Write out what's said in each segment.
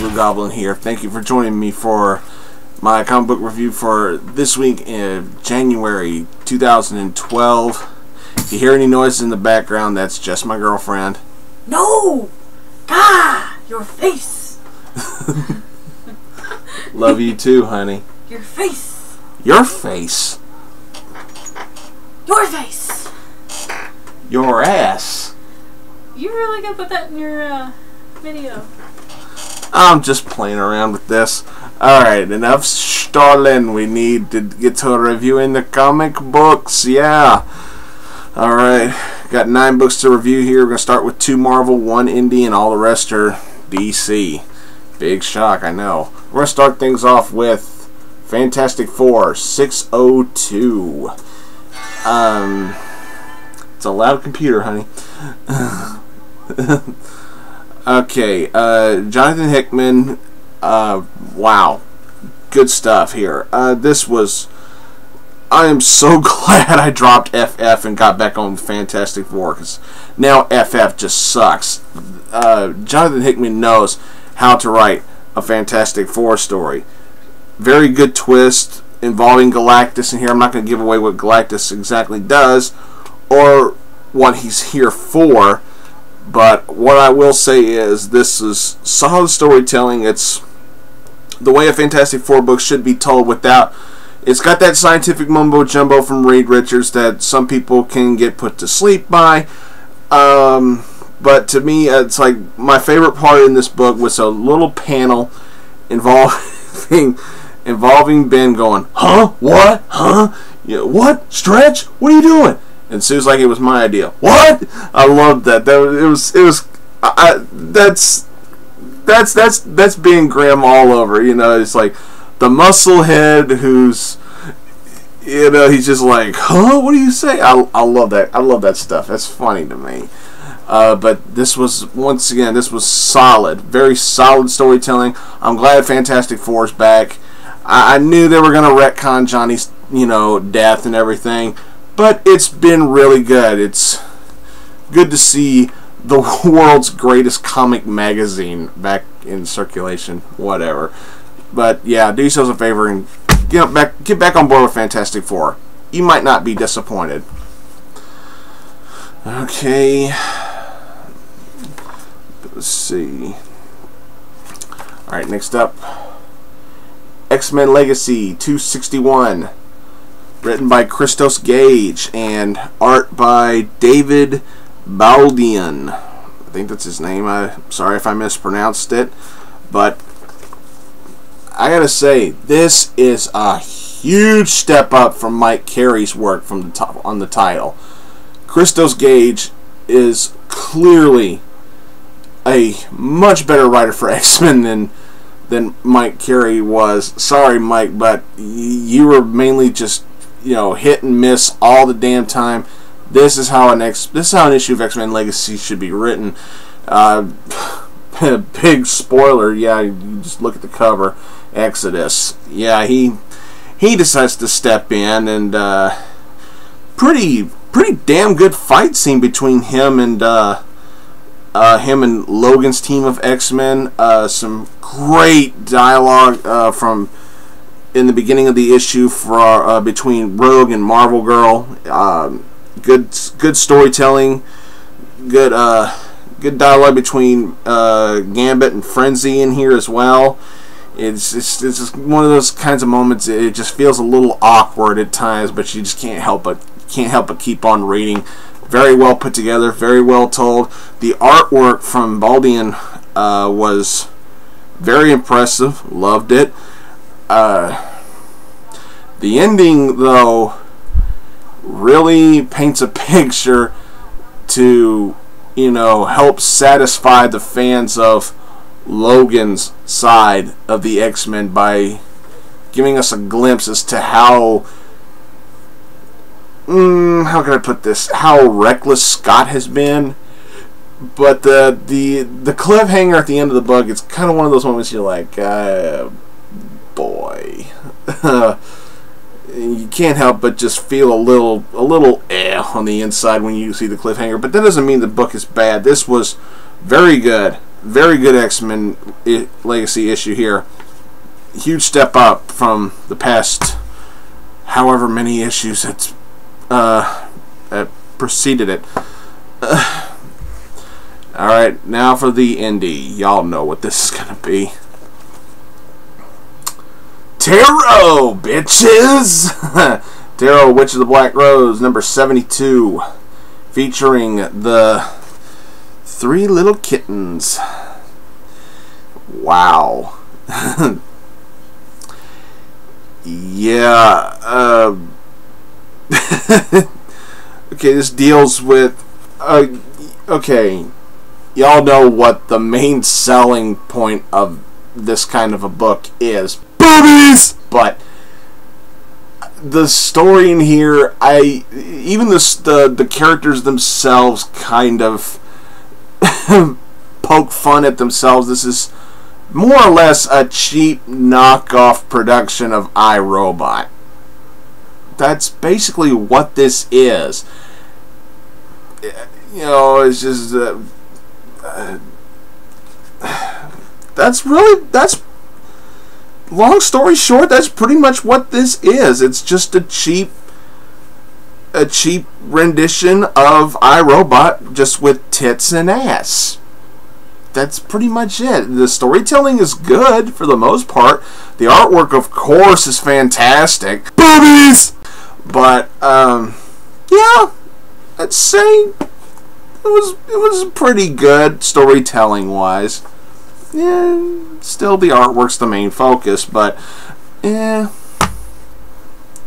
Blugoblin here. Thank you for joining me for my comic book review for this week in January 2012. If you hear any noises in the background, that's just my girlfriend. No! Ah! Your face! Love you too, honey. Your face! Your face? Your face! Your ass? You really gonna put that in your video? I'm just playing around with this. Alright, enough stalling. We need to get to reviewing the comic books. Yeah. Alright, got 9 books to review here. We're going to start with 2 Marvel, 1 Indie, and all the rest are DC. Big shock, I know. We're going to start things off with Fantastic Four 602. It's a loud computer, honey. Okay, Jonathan Hickman, wow, good stuff here. This was, I am so glad I dropped FF and got back on Fantastic Four, because now FF just sucks. Jonathan Hickman knows how to write a Fantastic Four story. Very good twist involving Galactus in here. I'm not going to give away what Galactus exactly does, or what he's here for. But what I will say is this is solid storytelling. It's the way a Fantastic Four book should be told without... It's got that scientific mumbo-jumbo from Reed Richards that some people can get put to sleep by. But to me, it's like my favorite part in this book was a little panel involving Ben going, "Huh? What? Huh? Yeah, what? Stretch? What are you doing?" And Sue's like, "It was my idea." What? I loved that. That's being grim all over. You know, it's like the musclehead who's, you know, he's just like, "Huh? What do you say?" I love that. I love that stuff. That's funny to me. But this was, once again, this was solid. Very solid storytelling. I'm glad Fantastic Four's back. I knew they were going to retcon Johnny's, you know, death and everything. But it's been really good. It's good to see the world's greatest comic magazine back in circulation. Whatever. But yeah, do yourselves a favor and get back on board with Fantastic Four. You might not be disappointed. Okay. Let's see. Alright, next up. X-Men Legacy 261. Written by Christos Gage and art by David Baldian. I think that's his name. I'm sorry if I mispronounced it, but I gotta say, this is a huge step up from Mike Carey's work from the top on the title. Christos Gage is clearly a much better writer for X-Men than Mike Carey was. Sorry, Mike, but you were mainly just, you know, hit and miss all the damn time. This is how an issue of X-Men Legacy should be written. Big spoiler, yeah, you just look at the cover. Exodus. Yeah, he decides to step in, and pretty damn good fight scene between him and Logan's team of X-Men. Some great dialogue from in the beginning of the issue for between Rogue and Marvel Girl. Good storytelling. Good dialogue between Gambit and Frenzy in here as well. It's just one of those kinds of moments. It just feels a little awkward at times, but you just can't help but keep on reading. Very well put together, very well told. The artwork from Baldian was very impressive. Loved it. The ending, though, really paints a picture to, you know, help satisfy the fans of Logan's side of the X-Men by giving us a glimpse as to how can I put this? How reckless Scott has been. But the cliffhanger at the end of the book, it's kind of one of those moments you're like, boy. You can't help but just feel a little on the inside when you see the cliffhanger. But that doesn't mean the book is bad. This was very good. very good X-Men Legacy issue here. Huge step up from the past however many issues that preceded it. Alright, now for the indie. Y'all know what this is gonna be. Tarot, bitches! Tarot, Witch of the Black Rose, number 72. Featuring the 3 little kittens. Wow. Yeah. Okay, this deals with... okay, y'all know what the main selling point of this kind of a book is. Boobies! But the story in here, even the characters themselves kind of poke fun at themselves. This is more or less a cheap knockoff production of iRobot. That's basically what this is. You know, it's just that's long story short, that's pretty much what this is. It's just a cheap rendition of iRobot, just with tits and ass. That's pretty much it. The storytelling is good for the most part. The artwork, of course, is fantastic. Boobies! But yeah, I'd say it was pretty good storytelling wise. Yeah, still the artwork's the main focus, but yeah,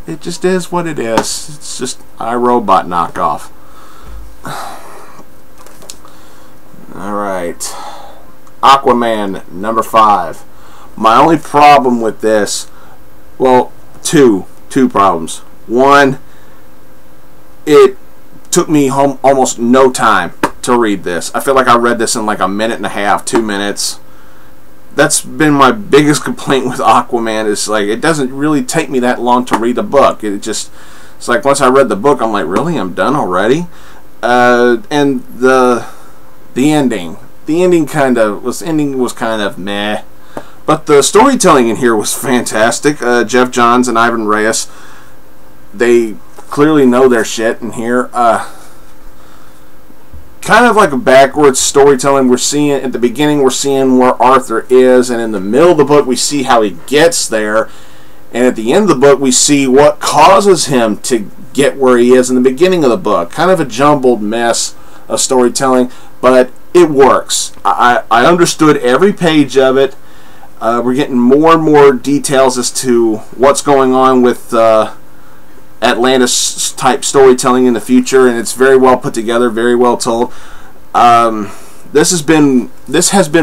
it just is what it is. It's just iRobot knockoff. Alright. Aquaman, number 5. My only problem with this, well, two problems. One, it took me almost no time to read this. I feel like I read this in like a minute and a half, 2 minutes. That's been my biggest complaint with Aquaman, is like it doesn't really take me that long to read the book. It's like once I read the book, I'm like, really, I'm done already? And the ending was kind of meh, but the storytelling in here was fantastic. Jeff Johns and Ivan Reyes, they clearly know their shit in here. Kind of like a backwards storytelling. We're seeing at the beginning, we're seeing where Arthur is, and in the middle of the book we see how he gets there, and at the end of the book we see what causes him to get where he is in the beginning of the book. Kind of a jumbled mess of storytelling, but it works. I understood every page of it. We're getting more and more details as to what's going on with Atlantis type storytelling in the future, and it's very well put together, very well told. This has been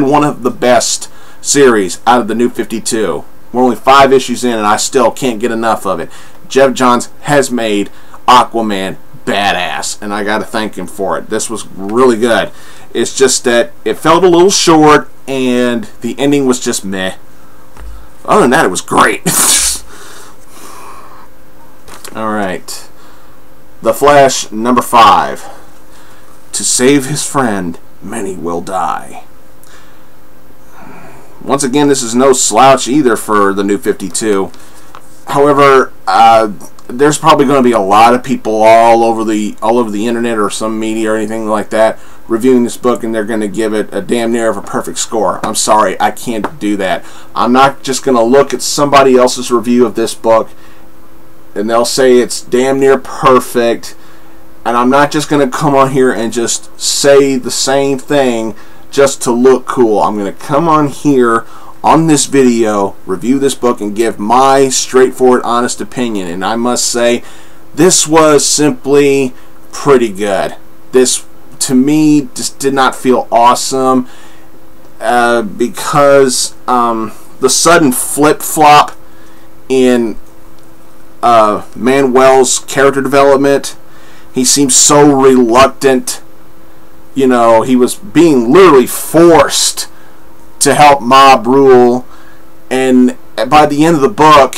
one of the best series out of the New 52. We're only 5 issues in, and I still can't get enough of it. Jeff Johns has made Aquaman badass, and I gotta thank him for it. This was really good. It's just that it felt a little short, and the ending was just meh. Other than that, it was great. Alright. The Flash, number 5. To save his friend, many will die. Once again, this is no slouch either for the New 52. However, there's probably going to be a lot of people all over the internet or some media or anything like that reviewing this book, and they're going to give it a damn near of a perfect score. I'm sorry, I can't do that. I'm not just going to look at somebody else's review of this book and they'll say it's damn near perfect, and I'm not just going to come on here and just say the same thing just to look cool. I'm going to come on here on this video, review this book, and give my straightforward, honest opinion. And I must say, this was simply pretty good. This, to me, just did not feel awesome because the sudden flip-flop in Manuel's character development. He seems so reluctant. You know, he was being literally forced to help Mob rule, and by the end of the book,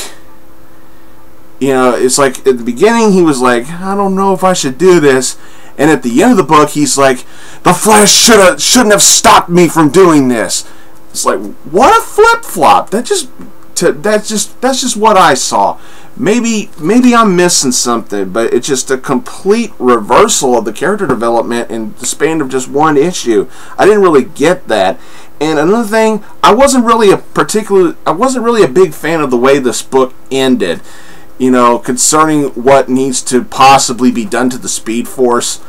you know, it's like at the beginning he was like, I don't know if I should do this, And at the end of the book, he's like, the Flash shouldn't have stopped me from doing this. It's like, what a flip-flop. That's just what I saw. Maybe I'm missing something, but it's just a complete reversal of the character development in the span of just one issue. I didn't really get that. And another thing, I wasn't really a big fan of the way this book ended. You know, concerning what needs to possibly be done to the Speed Force.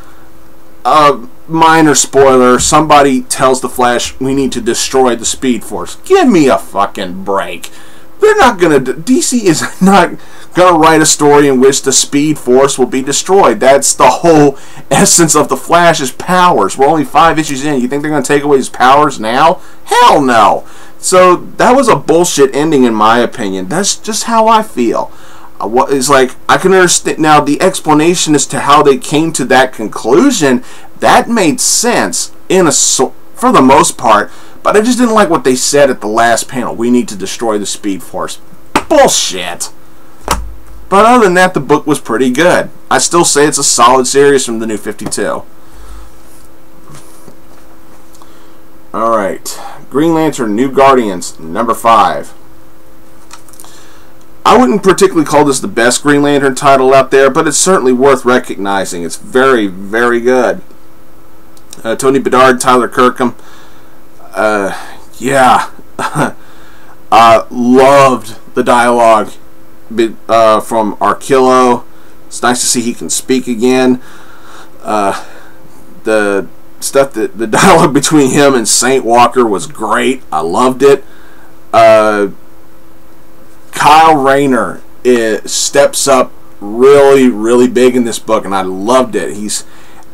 Minor spoiler, somebody tells the Flash, we need to destroy the Speed Force. Give me a fucking break. They're not gonna, DC is not gonna write a story in which the Speed Force will be destroyed. That's the whole essence of the Flash's powers. We're only 5 issues in. You think they're gonna take away his powers now? Hell no. So that was a bullshit ending in my opinion. That's just how I feel. It's like, I can understand now the explanation as to how they came to that conclusion. That made sense for the most part. But I just didn't like what they said at the last panel. We need to destroy the Speed Force. Bullshit. But other than that, the book was pretty good. I still say it's a solid series from the New 52. Alright. Green Lantern, New Guardians, number 5. I wouldn't particularly call this the best Green Lantern title out there, but it's certainly worth recognizing. It's very, very good. Tony Bedard, Tyler Kirkham. Yeah. I loved the dialogue from Arkillo. It's nice to see he can speak again. The dialogue between him and Saint Walker was great. I loved it. Kyle Rayner steps up really, really big in this book, and I loved it. He's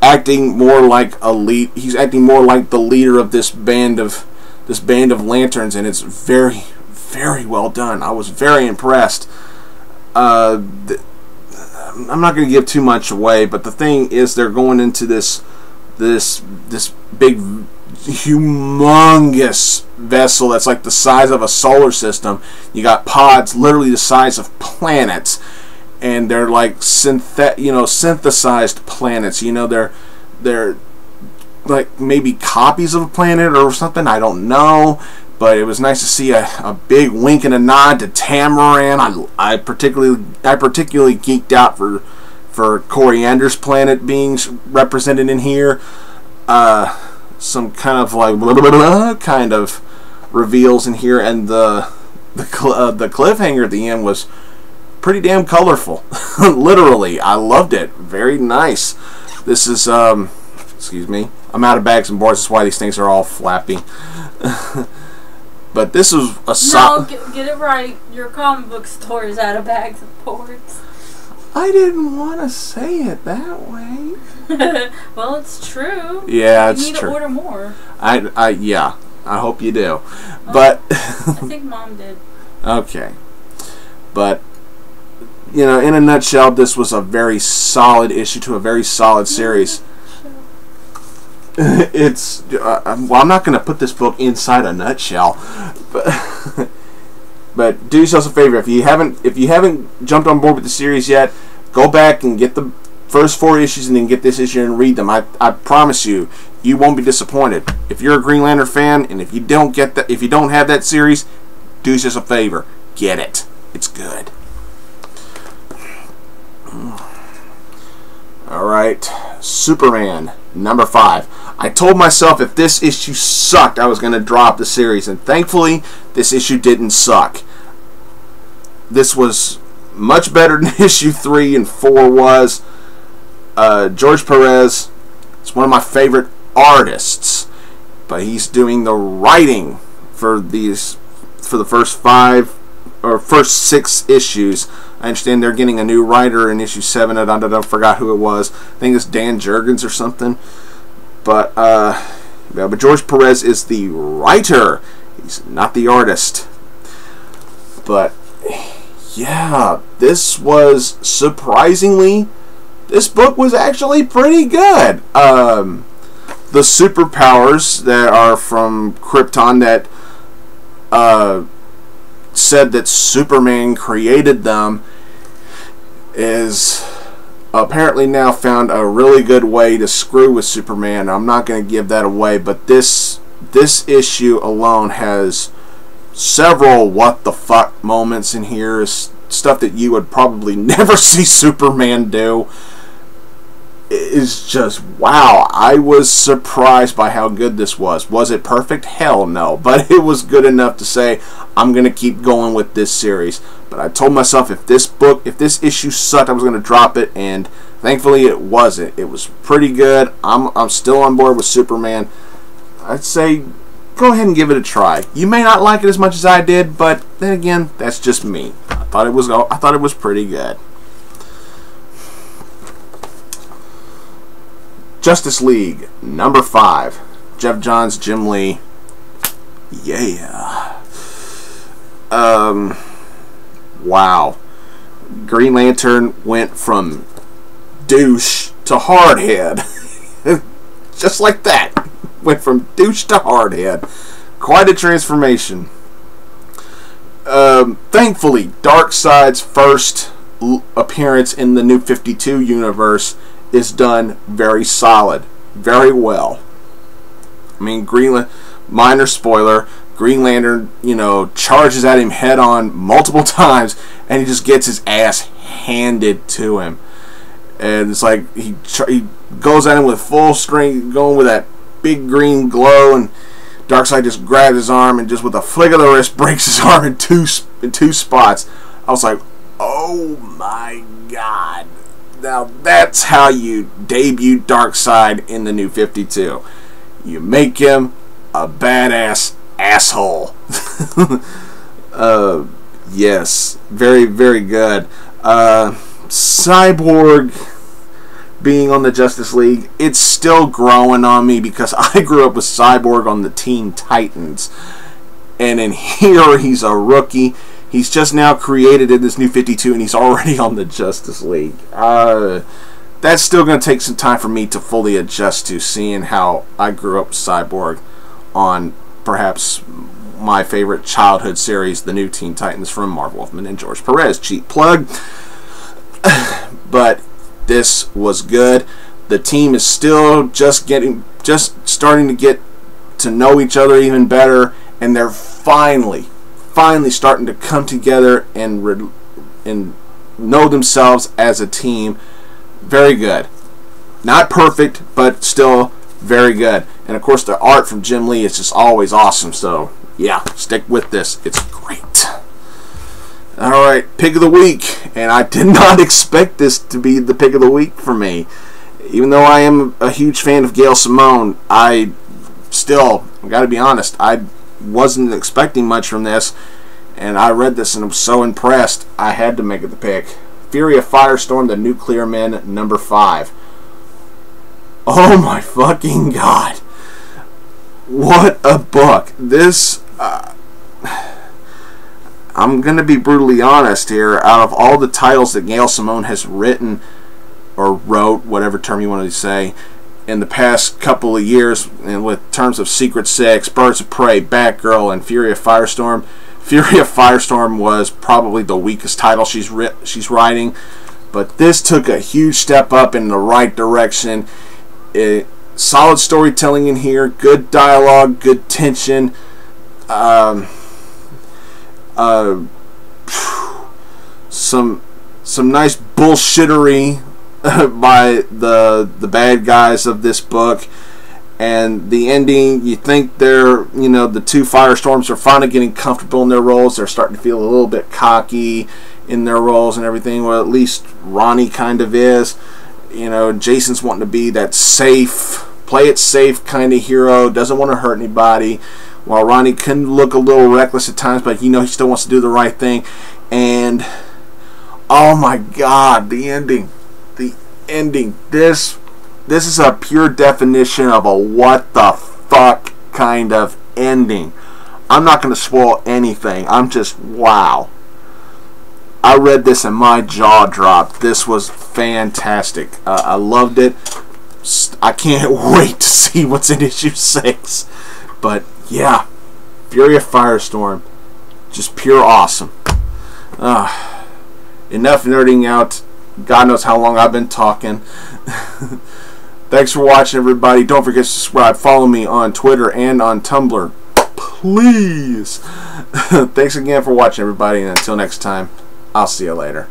acting more like He's acting more like the leader of this band of lanterns, and it's very, very well done. I was very impressed. I'm not going to give too much away, but the thing is, they're going into this big, humongous vessel that's like the size of a solar system. You got pods literally the size of planets, and they're like synthesized planets. You know, they're like maybe copies of a planet or something. I don't know, but it was nice to see a big wink and a nod to Tamaran. I particularly geeked out for Coriander's planet being represented in here. Some kind of like blah, blah, blah, kind of reveals in here, and the cliffhanger at the end was pretty damn colorful. Literally, I loved it. Very nice. This is excuse me, I'm out of bags and boards. That's why these things are all flappy. But this is a No, get it right. Your comic book store is out of bags and boards. I didn't want to say it that way. Well, it's true. Yeah, it's true. You need to order more. Yeah, I hope you do. But I think Mom did. Okay. But, you know, in a nutshell, this was a very solid issue to a very solid series. It's well, I'm not going to put this book inside a nutshell, but do yourselves a favor, if you haven't jumped on board with the series yet, go back and get the first 4 issues and then get this issue and read them. I promise you won't be disappointed. If you're a Green Lantern fan and if you don't have that series, do yourself a favor, get it. It's good. Alright, Superman, number 5. I told myself if this issue sucked, I was going to drop the series, and thankfully, this issue didn't suck. This was much better than issue 3 and 4 was. George Perez is one of my favorite artists, but he's doing the writing for the first 6 issues. I understand they're getting a new writer in issue 7. I forgot who it was. I think it's Dan Jurgens or something. But George Perez is the writer. He's not the artist. But yeah, this was surprisingly, this book was actually pretty good. The superpowers that are from Krypton that said that Superman created them is apparently now found a really good way to screw with Superman. I'm not going to give that away, but this issue alone has several what the fuck moments in here. Stuff that you would probably never see Superman do. Is just wow. I was surprised by how good this was. Was it perfect? Hell no. But it was good enough to say I'm going to keep going with this series. But I told myself if this issue sucked, I was going to drop it, and thankfully it wasn't. It was pretty good. I'm still on board with Superman. I'd say go ahead and give it a try. You may not like it as much as I did, but then again, that's just me. I thought it was pretty good. Justice League number 5. Jeff Johns, Jim Lee. Yeah. Wow. Green Lantern went from douche to hardhead. Just like that. Went from douche to hardhead. Quite a transformation. Thankfully, Darkseid's first appearance in the New 52 universe is done very solid, very well. I mean, minor spoiler, Green Lantern, charges at him head on multiple times, and he just gets his ass handed to him. And it's like he goes at him with full strength, going with that big green glow, and Darkseid just grabs his arm and just with a flick of the wrist breaks his arm in two spots. I was like, oh my god. Now that's how you debut Darkseid in the New 52. You make him a badass asshole. Yes, very, very good. Cyborg being on the Justice League, it's still growing on me because I grew up with Cyborg on the Teen Titans, and in here he's a rookie. He's just now created in this New 52, and he's already on the Justice League. That's still going to take some time for me to fully adjust to, seeing how I grew up with Cyborg on perhaps my favorite childhood series, the New Teen Titans from Marv Wolfman and George Perez. Cheap plug. But this was good. The team is still just starting to get to know each other even better, and they're finally starting to come together and know themselves as a team. Very good. Not perfect, but still very good. And of course the art from Jim Lee is just always awesome. So yeah, stick with this. It's great. Alright, pick of the week. And I did not expect this to be the pick of the week for me. Even though I am a huge fan of Gail Simone, I gotta be honest, I wasn't expecting much from this, and I read this and I was so impressed I had to make it the pick. Fury of Firestorm, the Nuclear Men, number 5. Oh my fucking god. What a book. This, I'm gonna be brutally honest here, out of all the titles that Gail Simone has written, or wrote, whatever term you want to say, in the past couple of years, and with terms of Secret Six, Birds of Prey, Batgirl, and Fury of Firestorm, Fury of Firestorm was probably the weakest title she's writing, but this took a huge step up in the right direction. Solid storytelling in here, good dialogue, good tension, some nice bullshittery by the bad guys of this book. And the ending, you think they're, the two Firestorms are finally getting comfortable in their roles. They're starting to feel a little bit cocky in their roles and everything. Well, at least Ronnie kind of is. Jason's wanting to be that safe, play it safe kind of hero, doesn't want to hurt anybody. While Ronnie can look a little reckless at times, but he still wants to do the right thing. And, oh my god, the ending. This is a pure definition of a what the fuck kind of ending. I'm not going to spoil anything. I'm just, wow. I read this and my jaw dropped. This was fantastic. I loved it. I can't wait to see what's in issue 6. But yeah, Fury of Firestorm. Just pure awesome. Enough nerding out. God knows how long I've been talking. Thanks for watching, everybody. Don't forget to subscribe. Follow me on Twitter and on Tumblr. Please. Thanks again for watching, everybody. And until next time, I'll see you later.